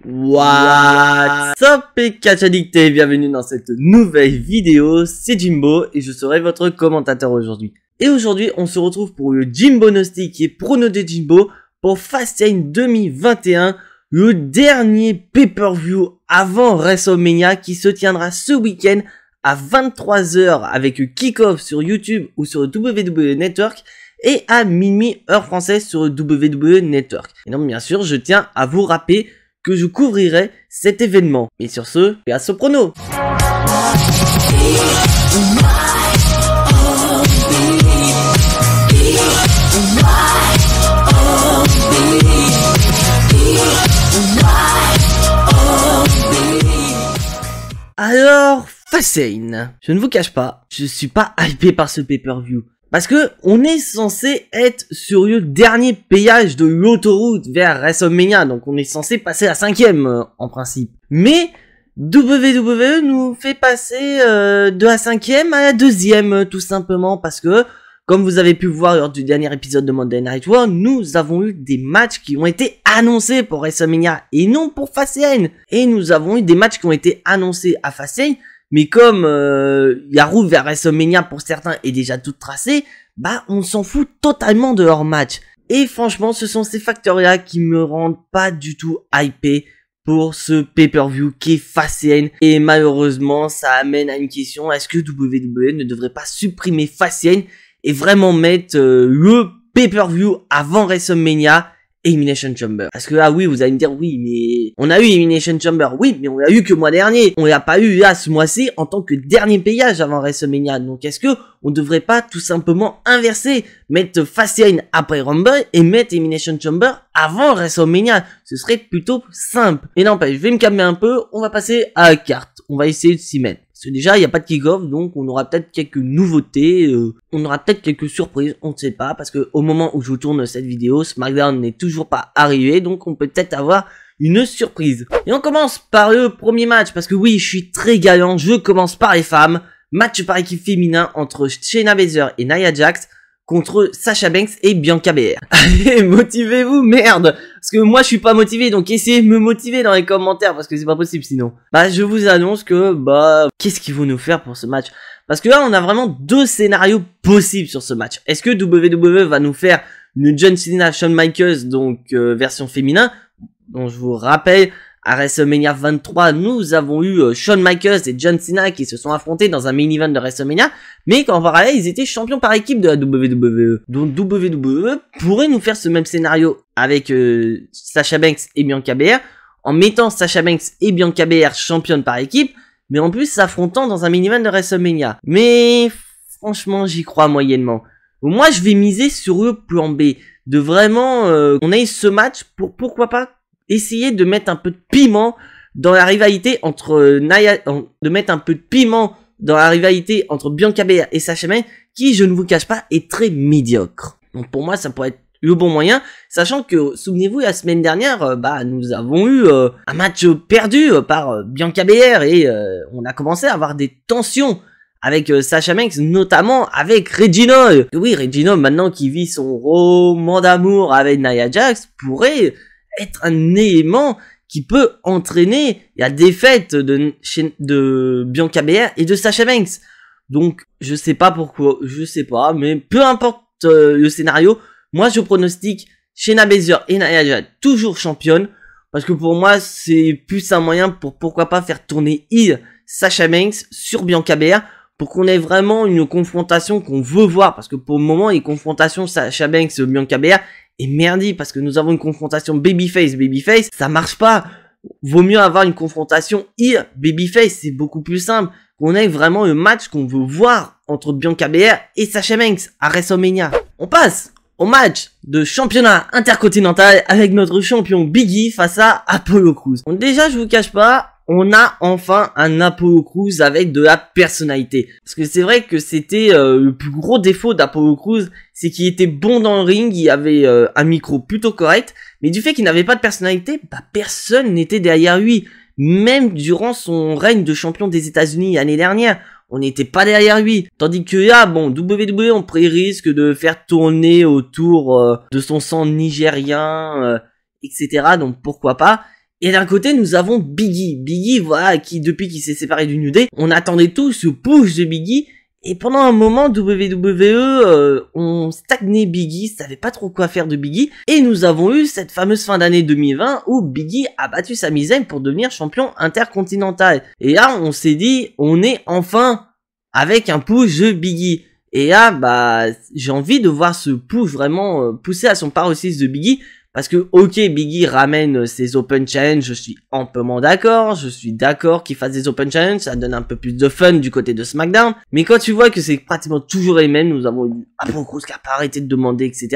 What's up les catch addicts et bienvenue dans cette nouvelle vidéo, c'est Jimbo et je serai votre commentateur aujourd'hui. Et aujourd'hui on se retrouve pour le Jimbonostic qui est prono de Jimbo pour Fastlane 2021, le dernier pay-per-view avant WrestleMania qui se tiendra ce week-end à 23 h avec kick-off sur YouTube ou sur le WWE Network et à minuit heure française sur le WWE Network. Et donc bien sûr je tiens à vous rappeler que je couvrirai cet événement. Et sur ce, à ce prono. Alors, Fastlane. Je ne vous cache pas, je suis pas hypé par ce pay-per-view. Parce que on est censé être sur le dernier péage de l'autoroute vers WrestleMania, donc on est censé passer à 5ème en principe. Mais WWE nous fait passer de la 5ème à la 2ème tout simplement parce que, comme vous avez pu voir lors du dernier épisode de Monday Night Raw, nous avons eu des matchs qui ont été annoncés pour WrestleMania et non pour Fastlane. Et nous avons eu des matchs qui ont été annoncés à Fastlane. Mais comme la route vers WrestleMania pour certains est déjà toute tracée, bah on s'en fout totalement de leur match. Et franchement, ce sont ces facteurs-là qui me rendent pas du tout hypé pour ce pay-per-view qui est Fastlane. Et malheureusement, ça amène à une question, est-ce que WWE ne devrait pas supprimer Fastlane et vraiment mettre le pay-per-view avant WrestleMania Elimination Chamber? Parce que, ah oui, vous allez me dire, oui, mais on a eu Elimination Chamber, oui, mais on l'a eu que le mois dernier. On l'a pas eu là, ce mois-ci, en tant que dernier payage avant WrestleMania. Donc, est-ce que on devrait pas tout simplement inverser, mettre Fastlane après Rumble et mettre Elimination Chamber avant WrestleMania? Ce serait plutôt simple. Et non, je vais me calmer un peu, on va passer à la carte. On va essayer de s'y mettre. Parce que déjà, il n'y a pas de kick-off, donc on aura peut-être quelques nouveautés, on aura peut-être quelques surprises, on ne sait pas, parce que au moment où je vous tourne cette vidéo, SmackDown n'est toujours pas arrivé, donc on peut peut-être avoir une surprise. Et on commence par le premier match, parce que oui, je suis très galant, je commence par les femmes. Match par équipe féminin entre Shayna Baszler et Nia Jax contre Sasha Banks et Bianca Belair. Allez, motivez-vous, merde! Parce que moi, je suis pas motivé, donc essayez de me motiver dans les commentaires, parce que c'est pas possible sinon. Bah, je vous annonce que, qu'est-ce qu'ils vont nous faire pour ce match? Parce que là, on a vraiment deux scénarios possibles sur ce match. Est-ce que WWE va nous faire une John Cena, Shawn Michaels, donc version féminin, dont je vous rappelle, à WrestleMania 23, nous avons eu Shawn Michaels et John Cena qui se sont affrontés dans un mini-event de WrestleMania, mais qu'en parallèle, ils étaient champions par équipe de la WWE. Donc WWE pourrait nous faire ce même scénario avec Sasha Banks et Bianca Belair, en mettant Sasha Banks et Bianca Belair championnes par équipe, mais en plus s'affrontant dans un mini-event de WrestleMania. Mais franchement, j'y crois moyennement. Moi, je vais miser sur le plan B, de vraiment on ait ce match pour pourquoi pas essayer de mettre un peu de piment dans la rivalité entre de mettre un peu de piment dans la rivalité entre Bianca Belair et Sasha Banks, qui, je ne vous cache pas, est très médiocre. Donc pour moi, ça pourrait être le bon moyen, sachant que, souvenez-vous, la semaine dernière, nous avons eu un match perdu par Bianca Belair et on a commencé à avoir des tensions avec Sasha Banks, notamment avec Reginald. Oui, Reginald, maintenant qui vit son roman d'amour avec Nia Jax, pourrait être un élément qui peut entraîner la défaite de Bianca Belair et de Sasha Banks. Donc, je sais pas pourquoi, je sais pas, mais peu importe le scénario, moi je pronostique Shayna Baszler et Nia Jax toujours championne, parce que pour moi c'est plus un moyen pour pourquoi pas faire tourner heel Sasha Banks sur Bianca Belair, pour qu'on ait vraiment une confrontation qu'on veut voir, parce que pour le moment les confrontations Sasha Banks Bianca Belair et merdique, parce que nous avons une confrontation babyface, ça marche pas. Vaut mieux avoir une confrontation heel babyface, c'est beaucoup plus simple. Qu'on ait vraiment le match qu'on veut voir entre Bianca Belair et Sasha Banks à WrestleMania. On passe au match de championnat intercontinental avec notre champion Big E face à Apollo Crews. Donc déjà, je vous cache pas, on a enfin un Apollo Crews avec de la personnalité. Parce que c'est vrai que c'était le plus gros défaut d'Apollo Crews, c'est qu'il était bon dans le ring, il avait un micro plutôt correct, mais du fait qu'il n'avait pas de personnalité, personne n'était derrière lui. Même durant son règne de champion des États-Unis l'année dernière, on n'était pas derrière lui. Tandis que là, WWE, on risque de faire tourner autour de son sang nigérien, etc. Donc pourquoi pas. Et d'un côté, nous avons Biggie. Biggie, voilà, qui depuis qu'il s'est séparé du New Day, on attendait tous ce push de Biggie. Et pendant un moment, WWE, on stagnait Biggie, savait pas trop quoi faire de Biggie. Et nous avons eu cette fameuse fin d'année 2020 où Biggie a battu Sami Zayn pour devenir champion intercontinental. Et là, on s'est dit, on est enfin avec un push de Biggie. Et là, bah, j'ai envie de voir ce push vraiment pousser à son paroxysme de Biggie. Parce que, ok, Biggie ramène ses Open Challenge, je suis amplement d'accord, je suis d'accord qu'il fasse des Open Challenge, ça donne un peu plus de fun du côté de SmackDown, mais quand tu vois que c'est pratiquement toujours les mêmes, nous avons eu Apollo Crews qui a pas arrêté de demander, etc.,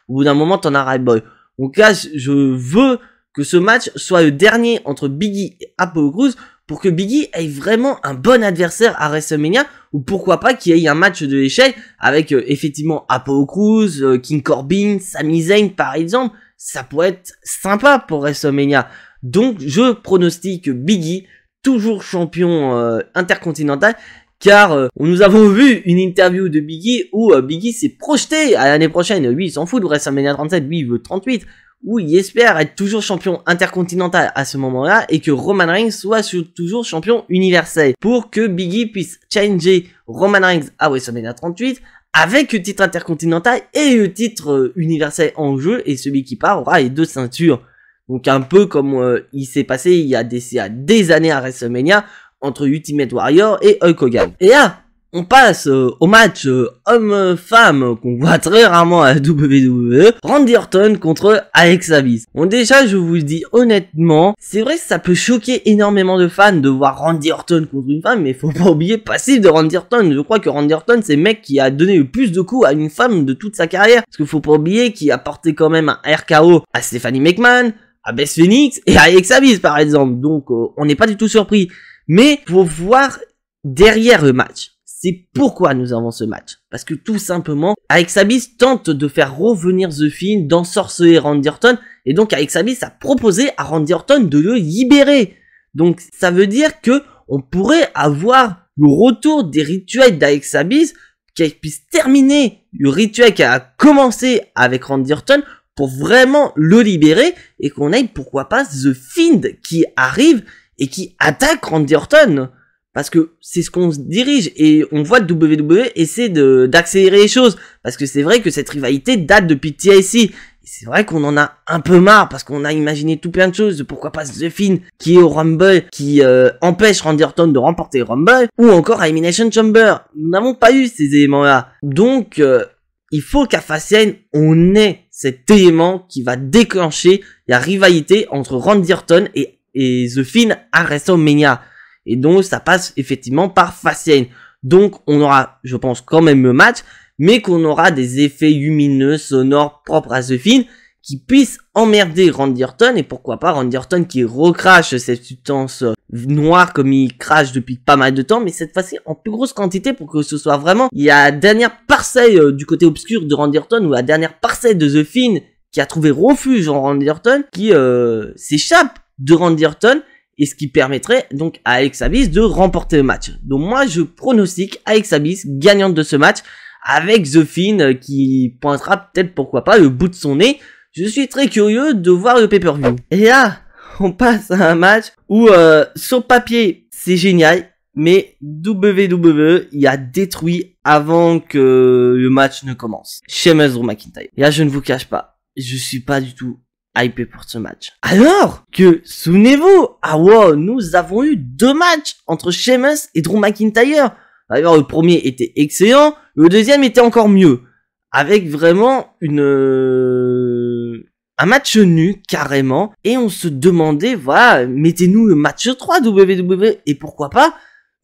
au bout d'un moment, t'en as ras-le-bol. Donc là, je veux que ce match soit le dernier entre Biggie et Apollo Crews, pour que Biggie ait vraiment un bon adversaire à WrestleMania, ou pourquoi pas qu'il y ait un match de l'échelle avec effectivement Apollo Crews, King Corbin, Sami Zayn par exemple. Ça pourrait être sympa pour WrestleMania. Donc je pronostique Biggie, toujours champion intercontinental, car nous avons vu une interview de Biggie où Biggie s'est projeté à l'année prochaine. Lui, il s'en fout de WrestleMania 37, lui il veut 38. Où il espère être toujours champion intercontinental à ce moment-là et que Roman Reigns soit toujours champion universel pour que Biggie puisse changer Roman Reigns à WrestleMania 38 avec le titre intercontinental et le titre universel en jeu, et celui qui part aura les deux ceintures. Donc un peu comme il s'est passé il y a des années à WrestleMania entre Ultimate Warrior et Hulk Hogan. Et là, on passe au match homme-femme qu'on voit très rarement à la WWE, Randy Orton contre Alexa Bliss. Bon, déjà, je vous le dis honnêtement, c'est vrai que ça peut choquer énormément de fans de voir Randy Orton contre une femme, mais faut pas oublier le passif de Randy Orton. Je crois que Randy Orton, c'est le mec qui a donné le plus de coups à une femme de toute sa carrière, parce qu'il faut pas oublier qu'il a porté quand même un RKO à Stephanie McMahon, à Beth Phoenix et à Alexa Bliss par exemple. Donc, on n'est pas du tout surpris. Mais faut voir derrière le match. C'est pourquoi nous avons ce match. Parce que tout simplement, Alexa Bliss tente de faire revenir The Fiend, d'ensorceler Randy Orton. Et donc Alexa Bliss a proposé à Randy Orton de le libérer. Donc ça veut dire que on pourrait avoir le retour des rituels d'Alexa Bliss, qu'elle puisse terminer le rituel qu'elle a commencé avec Randy Orton pour vraiment le libérer. Et qu'on ait pourquoi pas The Fiend qui arrive et qui attaque Randy Orton. Parce que c'est ce qu'on se dirige et on voit WWE essaie d'accélérer les choses. Parce que c'est vrai que cette rivalité date depuis TLC. Et c'est vrai qu'on en a un peu marre parce qu'on a imaginé tout plein de choses. Pourquoi pas The Fiend qui est au Rumble, qui empêche Randy Orton de remporter le Rumble. Ou encore à Elimination Chamber. Nous n'avons pas eu ces éléments-là. Donc il faut qu'à Fastlane, on ait cet élément qui va déclencher la rivalité entre Randy Orton et The Fiend à WrestleMania. Et donc, ça passe effectivement par Fastlane. Donc, on aura, je pense, quand même le match, mais qu'on aura des effets lumineux, sonores, propres à The Fiend, qui puissent emmerder Randy Orton, et pourquoi pas Randy Orton qui recrache cette substance noire comme il crache depuis pas mal de temps, mais cette fois-ci en plus grosse quantité pour que ce soit vraiment, il y a la dernière parcelle du côté obscur de Randy Orton, ou la dernière parcelle de The Fiend, qui a trouvé refuge en Randy Orton, qui s'échappe de Randy Orton, et ce qui permettrait donc à Alexa Bliss de remporter le match. Donc moi je pronostique Alexa Bliss gagnante de ce match avec The Fiend qui pointera peut-être pourquoi pas le bout de son nez. Je suis très curieux de voir le pay-per-view. Et là on passe à un match où sur papier c'est génial, mais WWE y a détruit avant que le match ne commence. Sheamus Drew McIntyre. Et là je ne vous cache pas, je suis pas du tout hypé pour ce match. Alors que, souvenez-vous, ah wow, nous avons eu 2 matchs entre Sheamus et Drew McIntyre. D'ailleurs, le premier était excellent, le deuxième était encore mieux. Avec vraiment un match nul, carrément. Et on se demandait, voilà, mettez-nous le match 3 WWE. Et pourquoi pas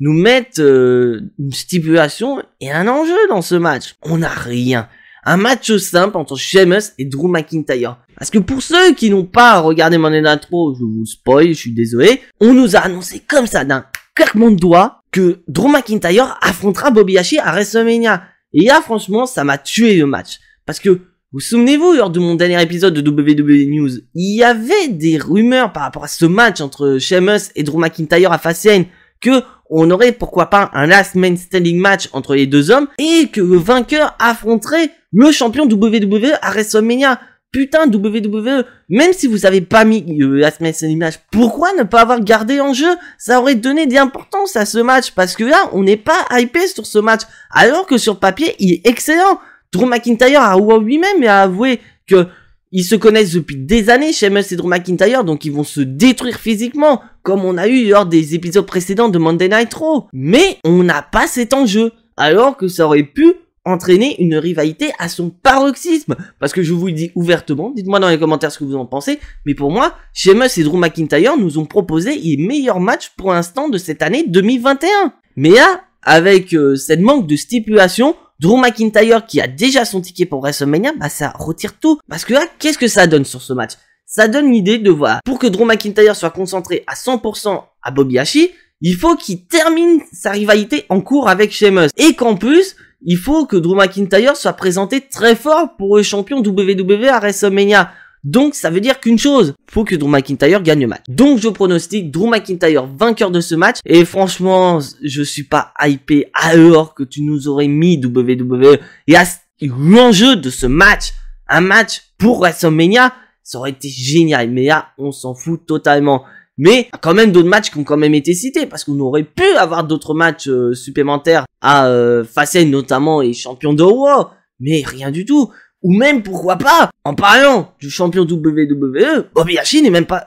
nous mettre une stipulation et un enjeu dans ce match. On n'a rien. Un match simple entre Sheamus et Drew McIntyre. Parce que pour ceux qui n'ont pas regardé mon intro, je vous spoil, je suis désolé. On nous a annoncé comme ça, d'un claquement de doigts, que Drew McIntyre affrontera Bobby Lashley à WrestleMania. Et là, franchement, ça m'a tué le match. Parce que, vous souvenez-vous, lors de mon dernier épisode de WWE News, il y avait des rumeurs par rapport à ce match entre Sheamus et Drew McIntyre à Fastlane, que on aurait pourquoi pas un last man standing match entre les deux hommes, et que le vainqueur affronterait le champion WWE à WrestleMania. putain, WWE, même si vous avez pas mis la semaine match, pourquoi ne pas avoir gardé en jeu? Ça aurait donné de l'importance à ce match, parce que là, on n'est pas hypé sur ce match, alors que sur papier, il est excellent. Drew McIntyre a avoué lui-même et a avoué que ils se connaissent depuis des années, Sheamus et Drew McIntyre, donc ils vont se détruire physiquement, comme on a eu lors des épisodes précédents de Monday Night Raw. Mais on n'a pas cet enjeu, alors que ça aurait pu entraîner une rivalité à son paroxysme. Parce que je vous le dis ouvertement, dites-moi dans les commentaires ce que vous en pensez, mais pour moi, Sheamus et Drew McIntyre nous ont proposé les meilleurs matchs pour l'instant de cette année 2021. Mais là, avec cette manque de stipulation, Drew McIntyre qui a déjà son ticket pour WrestleMania, bah ça retire tout. Parce que là, qu'est-ce que ça donne sur ce match? Ça donne l'idée de voir, pour que Drew McIntyre soit concentré à 100% à Bobby Lashley, il faut qu'il termine sa rivalité en cours avec Sheamus. Et qu'en plus, il faut que Drew McIntyre soit présenté très fort pour le champion WWE à WrestleMania. Donc ça veut dire qu'une chose, faut que Drew McIntyre gagne le match. Donc je pronostique Drew McIntyre vainqueur de ce match. Et franchement, je suis pas hypé alors que tu nous aurais mis WWE. Et à l'enjeu de ce match, un match pour WrestleMania, ça aurait été génial. Mais là, on s'en fout totalement. Mais il y a quand même d'autres matchs qui ont quand même été cités, parce qu'on aurait pu avoir d'autres matchs supplémentaires à Fastlane notamment et champion de Raw, mais rien du tout. Ou même, pourquoi pas, en parlant du champion WWE, Bobby Lashley n'est même pas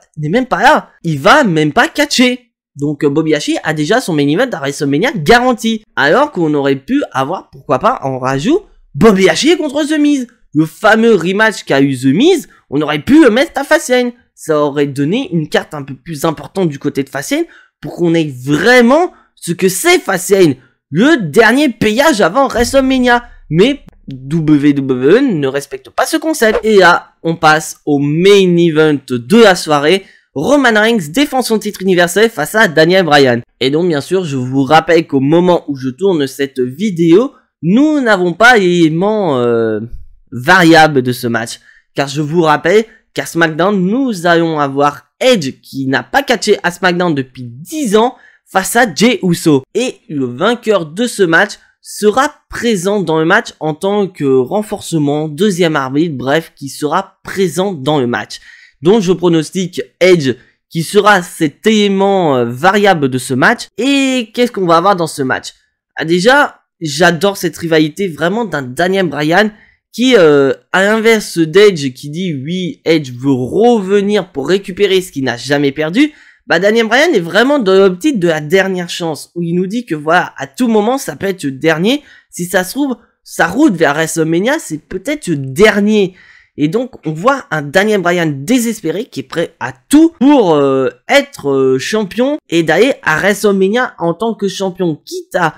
là. Il va même pas catcher. Donc Bobby Lashley a déjà son main event à WrestleMania garanti. Alors qu'on aurait pu avoir, pourquoi pas, en rajout, Bobby Lashley contre The Miz. Le fameux rematch qu'a eu The Miz, on aurait pu le mettre à Fastlane. Ça aurait donné une carte un peu plus importante du côté de Fastlane pour qu'on ait vraiment ce que c'est Fastlane. Le dernier payage avant WrestleMania. Mais WWE ne respecte pas ce concept. Et là, on passe au main event de la soirée. Roman Reigns défend son titre universel face à Daniel Bryan. Et donc, bien sûr, je vous rappelle qu'au moment où je tourne cette vidéo, nous n'avons pas l'élément variable de ce match. Car je vous rappelle qu'à SmackDown, nous allons avoir Edge qui n'a pas catché à SmackDown depuis 10 ans face à Jey Uso. Et le vainqueur de ce match sera présent dans le match en tant que renforcement, deuxième arbitre, bref, qui sera présent dans le match. Donc je pronostique Edge qui sera cet élément variable de ce match. Et qu'est-ce qu'on va avoir dans ce match? Ah, déjà, j'adore cette rivalité vraiment d'un Daniel Bryan qui, à l'inverse d'Edge qui dit oui, Edge veut revenir pour récupérer ce qu'il n'a jamais perdu, bah Daniel Bryan est vraiment dans l'optique de la dernière chance, où il nous dit que voilà, à tout moment ça peut être le dernier, si ça se trouve, sa route vers WrestleMania c'est peut-être le dernier. Et donc on voit un Daniel Bryan désespéré qui est prêt à tout pour être champion et d'aller à WrestleMania en tant que champion, quitte à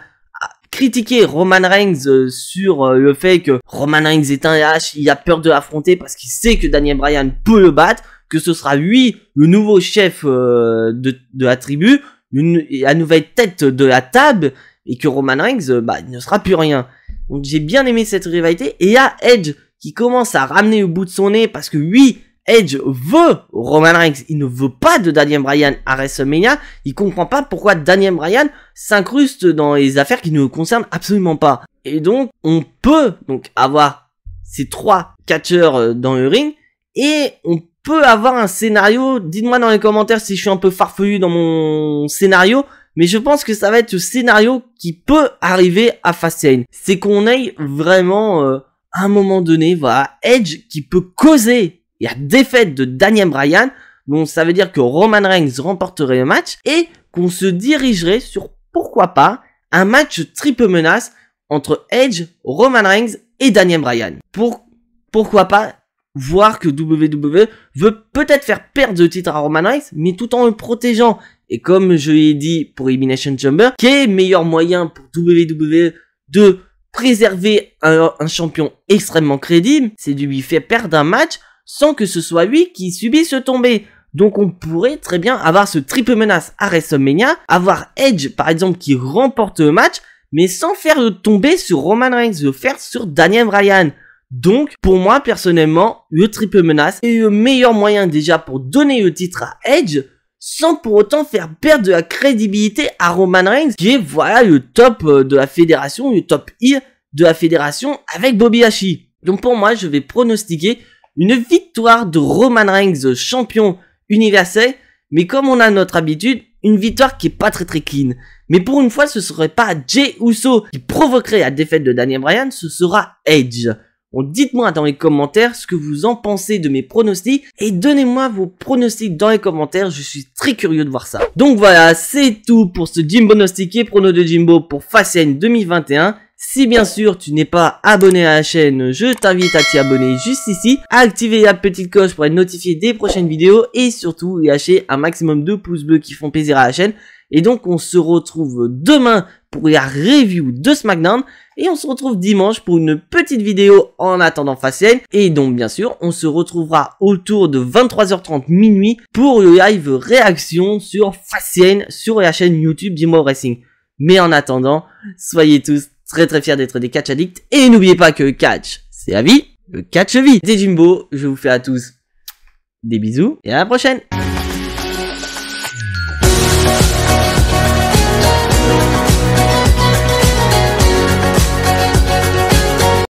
critiquer Roman Reigns sur le fait que Roman Reigns est un lâche, il a peur de l'affronter parce qu'il sait que Daniel Bryan peut le battre, que ce sera lui le nouveau chef de la tribu, la nouvelle tête de la table, et que Roman Reigns bah, il ne sera plus rien. Donc j'ai bien aimé cette rivalité, et il y a Edge qui commence à ramener au bout de son nez parce que oui, Edge veut Roman Reigns, il ne veut pas de Daniel Bryan à WrestleMania, il comprend pas pourquoi Daniel Bryan s'incruste dans les affaires qui ne le concernent absolument pas. Et donc, on peut donc avoir ces trois catcheurs dans le ring, et on peut avoir un scénario, dites-moi dans les commentaires si je suis un peu farfelu dans mon scénario, mais je pense que ça va être le scénario qui peut arriver à Fastlane. C'est qu'on ait vraiment, à un moment donné, voilà, Edge qui peut causer la défaite de Daniel Bryan, donc ça veut dire que Roman Reigns remporterait le match et qu'on se dirigerait sur, pourquoi pas, un match triple menace entre Edge, Roman Reigns et Daniel Bryan. Pourquoi pas voir que WWE veut peut-être faire perdre le titre à Roman Reigns, mais tout en le protégeant. Et comme je l'ai dit pour Elimination Chamber, quel meilleur moyen pour WWE de préserver un champion extrêmement crédible, c'est de lui faire perdre un match sans que ce soit lui qui subisse ce tombé. Donc on pourrait très bien avoir ce triple menace à WrestleMania, avoir Edge par exemple qui remporte le match, mais sans faire le tomber sur Roman Reigns, le faire sur Daniel Bryan. Donc pour moi personnellement, le triple menace est le meilleur moyen déjà pour donner le titre à Edge, sans pour autant faire perdre de la crédibilité à Roman Reigns, qui est voilà le top de la fédération, le top heel de la fédération avec Bobby Lashley. Donc pour moi, je vais pronostiquer une victoire de Roman Reigns, champion universel, mais comme on a notre habitude, une victoire qui est pas très clean. Mais pour une fois, ce serait pas Jey Uso qui provoquerait la défaite de Daniel Bryan, ce sera Edge. Donc dites-moi dans les commentaires ce que vous en pensez de mes pronostics et donnez-moi vos pronostics dans les commentaires, je suis très curieux de voir ça. Donc voilà, c'est tout pour ce Jimbo Nostiqué, prono de Jimbo pour Fastlane 2021. Si bien sûr tu n'es pas abonné à la chaîne, je t'invite à t'y abonner juste ici, à activer la petite cloche pour être notifié des prochaines vidéos et surtout lâcher un maximum de pouces bleus qui font plaisir à la chaîne. Et donc on se retrouve demain pour la review de SmackDown et on se retrouve dimanche pour une petite vidéo en attendant Fastlane. Et donc bien sûr on se retrouvera autour de 23h30 minuit pour le live réaction sur Fastlane sur la chaîne YouTube Jimbo Wrestling. Mais en attendant, soyez tous très fiers d'être des catch addicts et n'oubliez pas que le catch c'est la vie, le catch vit. C'était Jimbo, je vous fais à tous des bisous et à la prochaine.